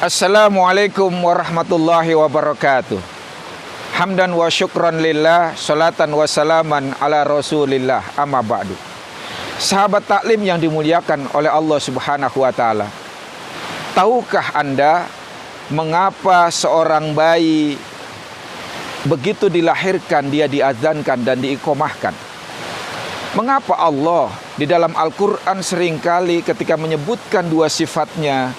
Assalamualaikum warahmatullahi wabarakatuh. Hamdan wa syukran lillah, salatan wa salaman ala rasulillah, amma ba'du. Sahabat taklim yang dimuliakan oleh Allah subhanahu wa ta'ala, tahukah Anda mengapa seorang bayi begitu dilahirkan dia diazankan dan diiqomahkan? Mengapa Allah di dalam Al-Quran seringkali ketika menyebutkan dua sifatnya,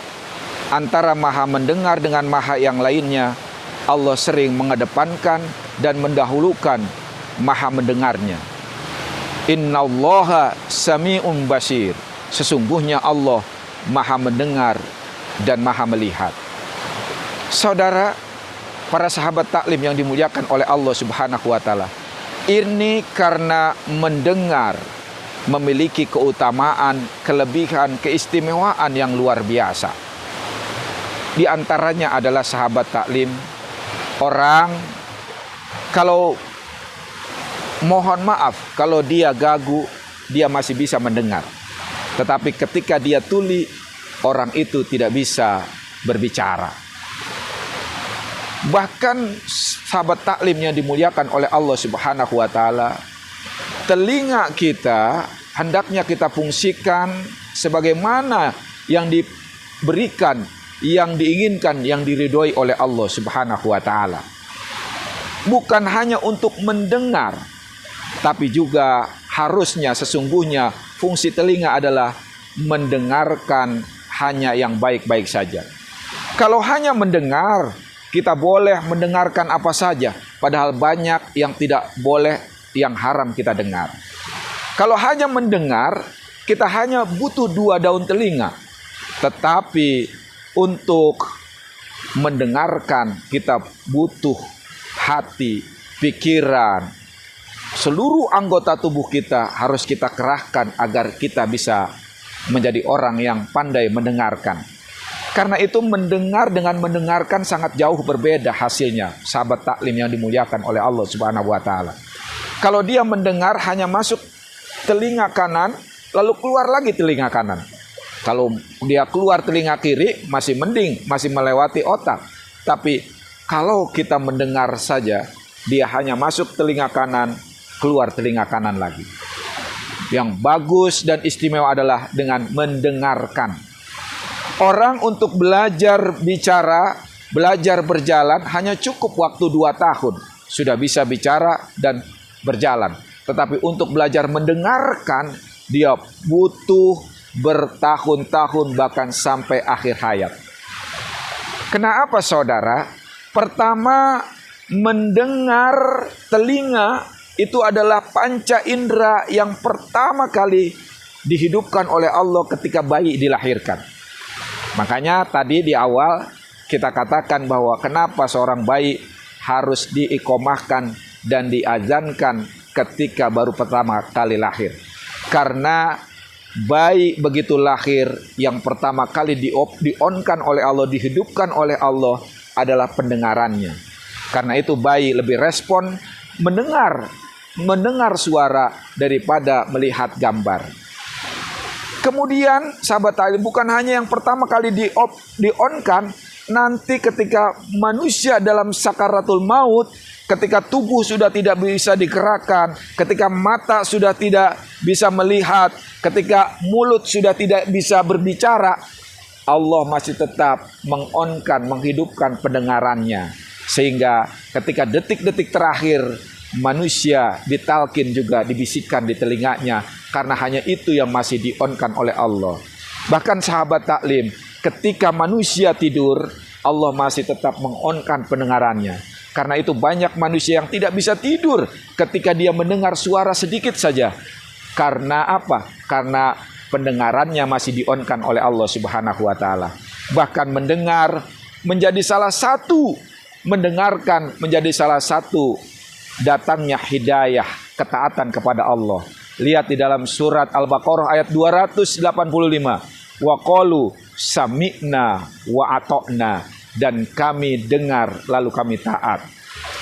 antara maha mendengar dengan maha yang lainnya, Allah sering mengedepankan dan mendahulukan maha mendengarnya. Innallaha sami'un basir. Sesungguhnya Allah maha mendengar dan maha melihat. Saudara, para sahabat taklim yang dimuliakan oleh Allah subhanahu wa ta'ala, ini karena mendengar memiliki keutamaan, kelebihan, keistimewaan yang luar biasa. Di antaranya adalah sahabat taklim, orang kalau mohon maaf kalau dia gagu, dia masih bisa mendengar. Tetapi ketika dia tuli, orang itu tidak bisa berbicara. Bahkan sahabat taklim yang dimuliakan oleh Allah subhanahu wa ta'ala, telinga kita hendaknya kita fungsikan sebagaimana yang diberikan, yang diinginkan, yang diridhoi oleh Allah subhanahu wa ta'ala. Bukan hanya untuk mendengar, tapi juga harusnya sesungguhnya fungsi telinga adalah mendengarkan hanya yang baik-baik saja. Kalau hanya mendengar, kita boleh mendengarkan apa saja, padahal banyak yang tidak boleh, yang haram kita dengar. Kalau hanya mendengar, kita hanya butuh 2 daun telinga. Tetapi untuk mendengarkan kita butuh hati, pikiran, seluruh anggota tubuh kita harus kita kerahkan agar kita bisa menjadi orang yang pandai mendengarkan. Karena itu mendengar dengan mendengarkan sangat jauh berbeda hasilnya, sahabat taklim yang dimuliakan oleh Allah subhanahu wa ta'ala. Kalau dia mendengar hanya masuk telinga kanan, lalu keluar lagi telinga kanan. Kalau dia keluar telinga kiri masih mending, masih melewati otak. Tapi kalau kita mendengar saja, dia hanya masuk telinga kanan, keluar telinga kanan lagi. Yang bagus dan istimewa adalah dengan mendengarkan. Orang untuk belajar bicara, belajar berjalan hanya cukup waktu 2 tahun. Sudah bisa bicara dan berjalan. Tetapi untuk belajar mendengarkan, dia butuh bertahun-tahun bahkan sampai akhir hayat. Kenapa saudara? Pertama, mendengar telinga itu adalah panca indera yang pertama kali dihidupkan oleh Allah ketika bayi dilahirkan. Makanya tadi di awal kita katakan bahwa kenapa seorang bayi harus diiqomahkan dan diazankan ketika baru pertama kali lahir. Karena bayi begitu lahir, yang pertama kali di-on-kan oleh Allah, dihidupkan oleh Allah adalah pendengarannya. Karena itu bayi lebih respon mendengar suara daripada melihat gambar. Kemudian sahabat taklim, bukan hanya yang pertama kali di-on-kan, nanti ketika manusia dalam sakaratul maut, ketika tubuh sudah tidak bisa digerakkan, ketika mata sudah tidak bisa melihat, ketika mulut sudah tidak bisa berbicara, Allah masih tetap mengonkan, menghidupkan pendengarannya. Sehingga ketika detik-detik terakhir, manusia ditalkin juga, dibisikkan di telinganya. Karena hanya itu yang masih dionkan oleh Allah. Bahkan sahabat taklim, ketika manusia tidur, Allah masih tetap mengonkan pendengarannya. Karena itu banyak manusia yang tidak bisa tidur ketika dia mendengar suara sedikit saja. Karena apa? Karena pendengarannya masih di-on-kan oleh Allah subhanahu wa ta'ala. Bahkan mendengar menjadi salah satu, mendengarkan menjadi salah satu datangnya hidayah, ketaatan kepada Allah. Lihat di dalam surat Al-Baqarah ayat 285. Wa qalu sami'na wa ata'na. Dan kami dengar lalu kami taat.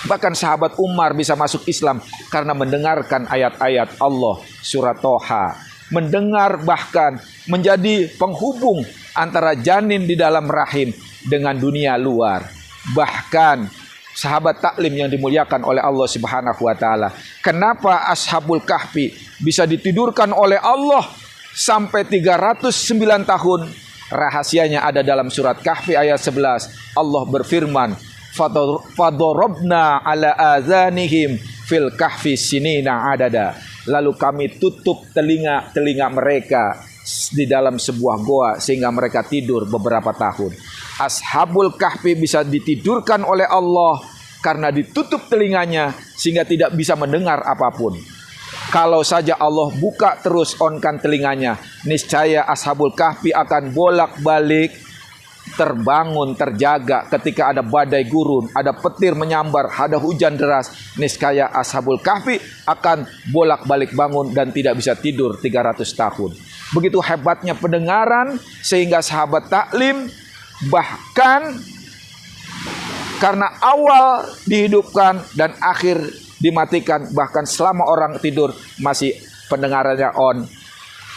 Bahkan sahabat Umar bisa masuk Islam karena mendengarkan ayat-ayat Allah surat Toha. Mendengar bahkan menjadi penghubung antara janin di dalam rahim dengan dunia luar. Bahkan sahabat taklim yang dimuliakan oleh Allah Subhanahu wa taala, kenapa Ashabul Kahfi bisa ditidurkan oleh Allah sampai 309 tahun? Rahasianya ada dalam surat Kahfi ayat 11. Allah berfirman, "Fadorobna ala azanihim fil kahfi sinina adada." Lalu kami tutup telinga mereka di dalam sebuah goa sehingga mereka tidur beberapa tahun. Ashabul Kahfi bisa ditidurkan oleh Allah karena ditutup telinganya sehingga tidak bisa mendengar apapun. Kalau saja Allah buka terus onkan telinganya, niscaya Ashabul Kahfi akan bolak-balik terbangun, terjaga ketika ada badai gurun, ada petir menyambar, ada hujan deras. Niscaya Ashabul Kahfi akan bolak-balik bangun dan tidak bisa tidur 300 tahun. Begitu hebatnya pendengaran sehingga sahabat taklim bahkan karena awal dihidupkan dan akhir dimatikan, bahkan selama orang tidur masih pendengarannya on.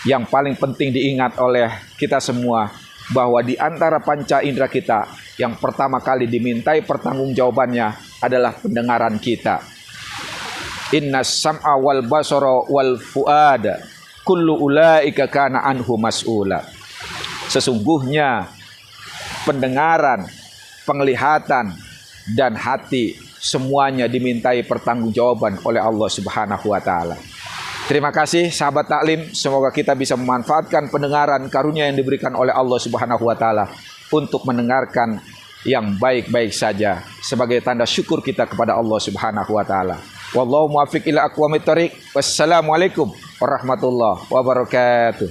Yang paling penting diingat oleh kita semua bahwa di antara panca indera kita yang pertama kali dimintai pertanggungjawabannya adalah pendengaran kita. Innas sam'a wal basara wal fuada kullu ulaika kana anhu mas'ula. Sesungguhnya pendengaran, penglihatan dan hati semuanya dimintai pertanggungjawaban oleh Allah Subhanahu wa taala. Terima kasih sahabat taklim, semoga kita bisa memanfaatkan pendengaran karunia yang diberikan oleh Allah Subhanahu wa taala untuk mendengarkan yang baik-baik saja sebagai tanda syukur kita kepada Allah Subhanahu wa taala. Wallahu muwaffiq ila aqwamit thoriq. Wassalamualaikum warahmatullahi wabarakatuh.